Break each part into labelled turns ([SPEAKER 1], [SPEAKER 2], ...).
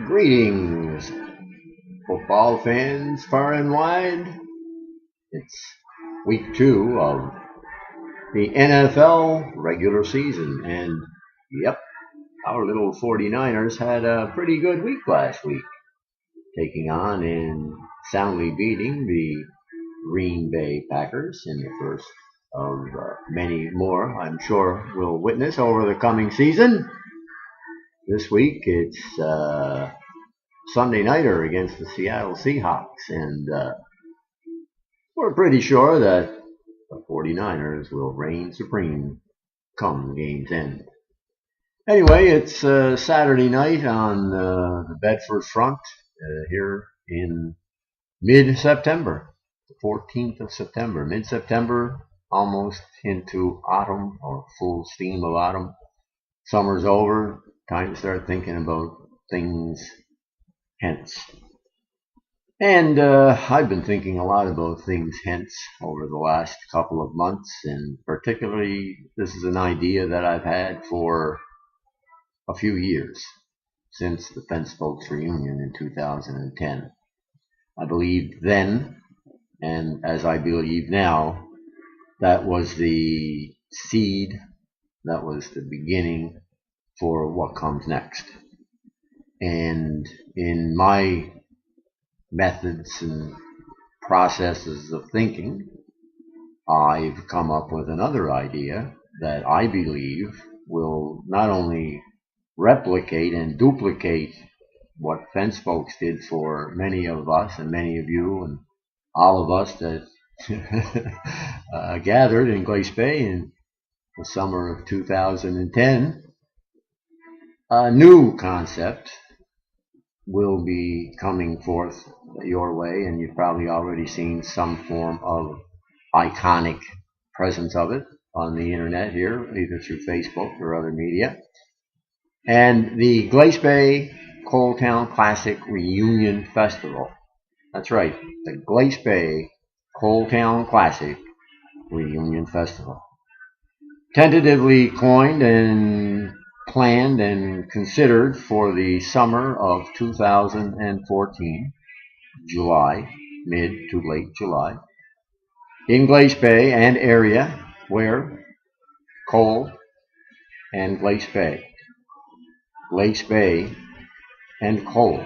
[SPEAKER 1] Greetings, football fans far and wide. It's week 2 of the NFL regular season, and yep, our little 49ers had a pretty good week last week, taking on and soundly beating the Green Bay Packers in the first of many more I'm sure we'll witness over the coming season. This week it's Sunday nighter against the Seattle Seahawks, and we're pretty sure that the 49ers will reign supreme come the game's end. Anyway, it's Saturday night on the Bedford front here in mid-September, the 14th of September, mid-September, almost into autumn or full steam of autumn. Summer's over, time to start thinking about things hence. And I've been thinking a lot about things hence over the last couple of months, and particularly this is an idea that I've had for a few years, since the Fence Folks reunion in 2010. I believed then, and as I believe now, that was the seed, that was the beginning for what comes next. And in my methods and processes of thinking, I've come up with another idea that I believe will not only replicate and duplicate what Fence Folks did for many of us and many of you and all of us that gathered in Glace Bay in the summer of 2010. A new concept will be coming forth your way, and you've probably already seen some form of iconic presence of it on the internet here, either through Facebook or other media. And the Glace Bay Coal Town Classic Reunion Festival. That's right, the Glace Bay Coal Town Classic Reunion Festival. Tentatively coined and planned and considered for the summer of 2014, July, mid to late July, in Glace Bay and area, where coal and Glace Bay and coal,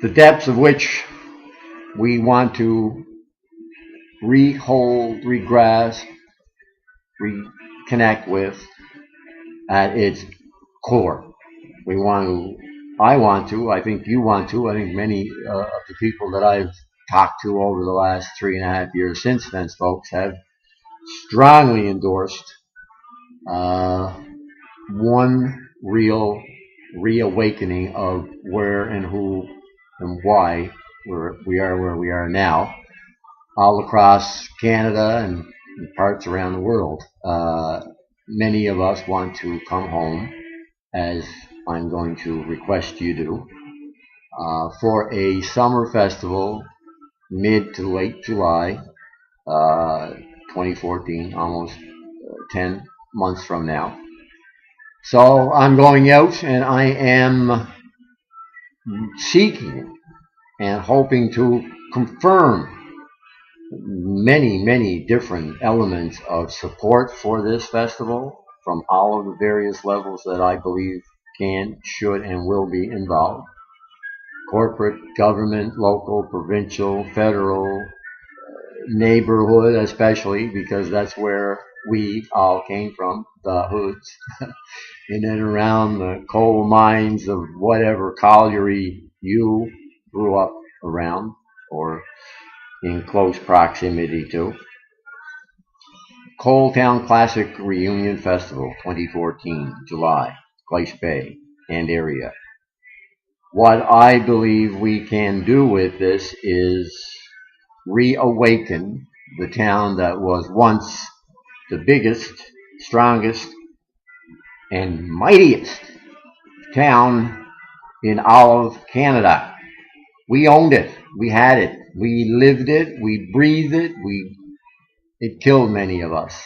[SPEAKER 1] the depths of which we want to regrasp, reconnect with at its core. I think you want to, I think many of the people that I've talked to over the last 3.5 years since Fence Folks have strongly endorsed one real reawakening of where and who and why we are where we are now, all across Canada and parts around the world. Many of us want to come home, as I'm going to request you do, for a summer festival mid to late July 2014, almost 10 months from now. So I'm going out and I am seeking and hoping to confirm many different elements of support for this festival from all of the various levels that I believe can, should, and will be involved. Corporate, government, local, provincial, federal, neighborhood especially, because that's where we all came from, the hoods, in and around the coal mines of whatever colliery you grew up around or in close proximity to. Coal Town Classic Reunion Festival 2014, July, Glace Bay and area. What I believe we can do with this is reawaken the town that was once the biggest, strongest, and mightiest town in all of Canada. We owned it. We had it. We lived it. We breathed it. It killed many of us.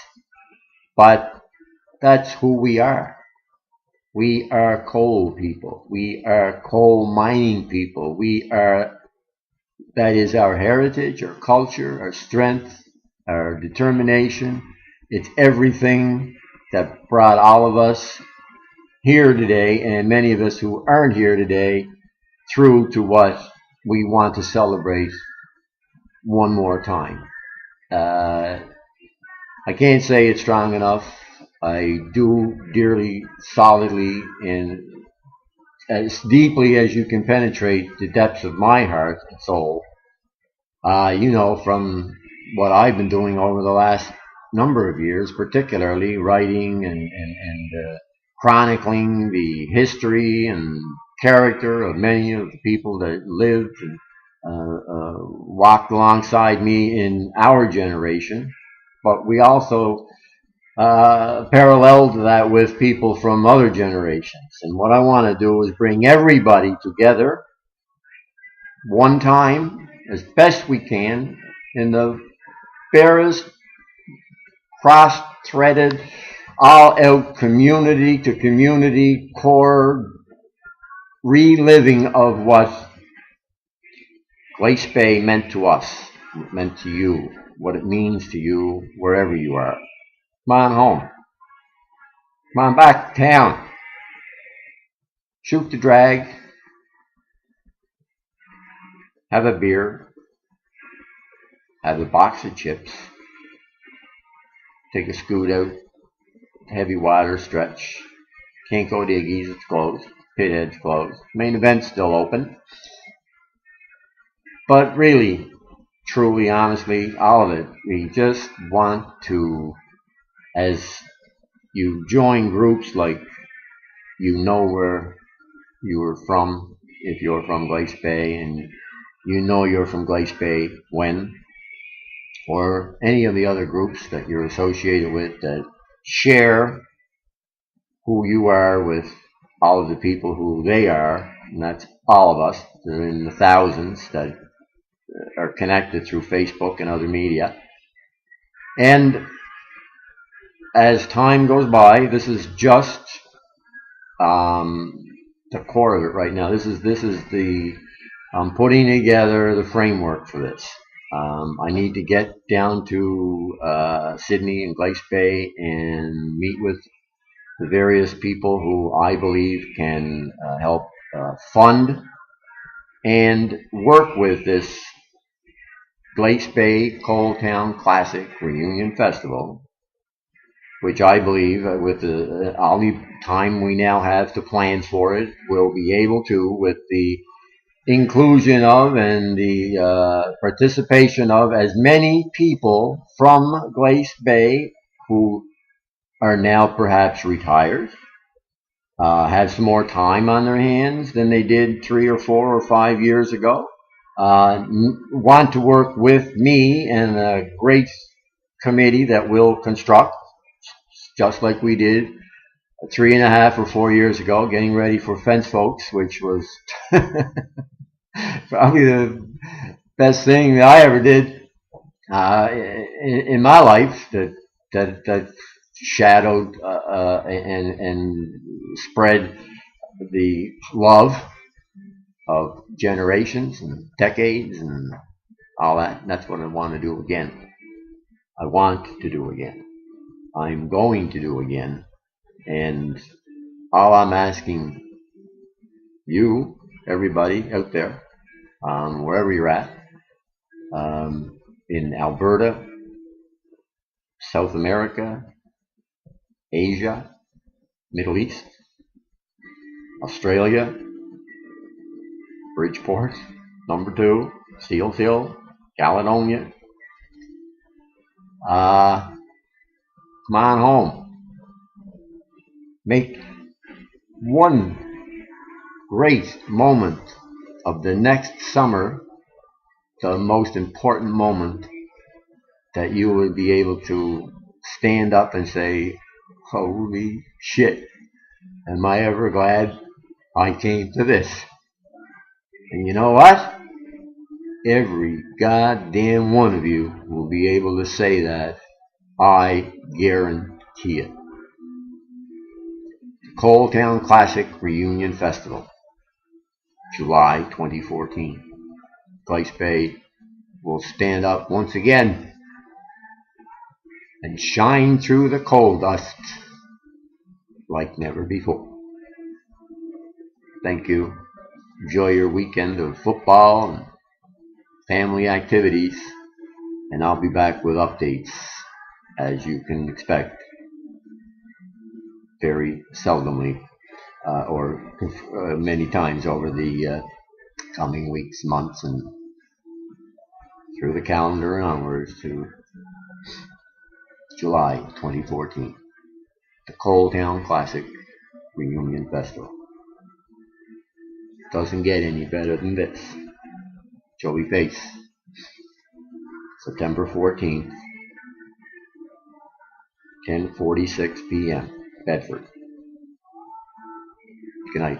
[SPEAKER 1] But that's who we are. We are coal people. We are coal mining people. That is our heritage, our culture, our strength, our determination. It's everything that brought all of us here today, and many of us who aren't here today, through to what we want to celebrate one more time. I can't say it's strong enough. I do dearly, solidly, and as deeply as you can penetrate the depths of my heart and soul, from what I've been doing over the last number of years, particularly writing and chronicling the history and character of many of the people that lived and walked alongside me in our generation. But we also paralleled that with people from other generations. And what I want to do is bring everybody together one time, as best we can, in the barest, cross-threaded, all-out community to community core reliving of what Glace Bay meant to us, meant to you, what it means to you wherever you are. Come on home. Come on back to town. Shoot the drag. Have a beer. Have a box of chips. Take a scoot out. Heavy water stretch. Can't go to Iggy's, it's closed. Pithead's closed. Main event's still open. But really, truly, honestly, all of it, we just want to, as you join groups like you know where you were from, if you're from Glace Bay, and you know you're from Glace Bay when, or any of the other groups that you're associated with that share who you are with all of the people who they are, and that's all of us. They're in the thousands that are connected through Facebook and other media. And as time goes by, this is just the core of it right now. This is the I'm putting together the framework for this. I need to get down to Sydney and Glace Bay and meet with the various people who I believe can help fund and work with this Glace Bay Coal Town Classic Reunion Festival, which I believe, with all the time we now have to plan for it, will be able to, with the inclusion of and the participation of as many people from Glace Bay who are now perhaps retired, have some more time on their hands than they did 3 or 4 or 5 years ago, want to work with me and a great committee that will construct, just like we did 3.5 or 4 years ago, getting ready for Fence Folks, which was probably the best thing that I ever did in my life, that shadowed and spread the love of generations and decades and all that. And that's what I want to do again. I want to do again. I'm going to do again. And all I'm asking you, everybody out there, wherever you're at, in Alberta, South America, Asia, Middle East, Australia, Bridgeport, number 2, Steel Hill, Caledonia. Come on home. Make one great moment of the next summer the most important moment that you would be able to stand up and say, holy shit, am I ever glad I came to this. And you know what? Every goddamn one of you will be able to say that. I guarantee it. Coal Town Classic Reunion Festival, July 2014. Glace Bay will stand up once again and shine through the coal dust like never before. Thank you. Enjoy your weekend of football and family activities, and I'll be back with updates, as you can expect, very seldomly or many times over the coming weeks, months, and through the calendar and onwards to July 2014. The Coal Town Classic Reunion Festival. Doesn't get any better than this. Joey Face, September 14th, 10:46 p.m., Bedford. Good night.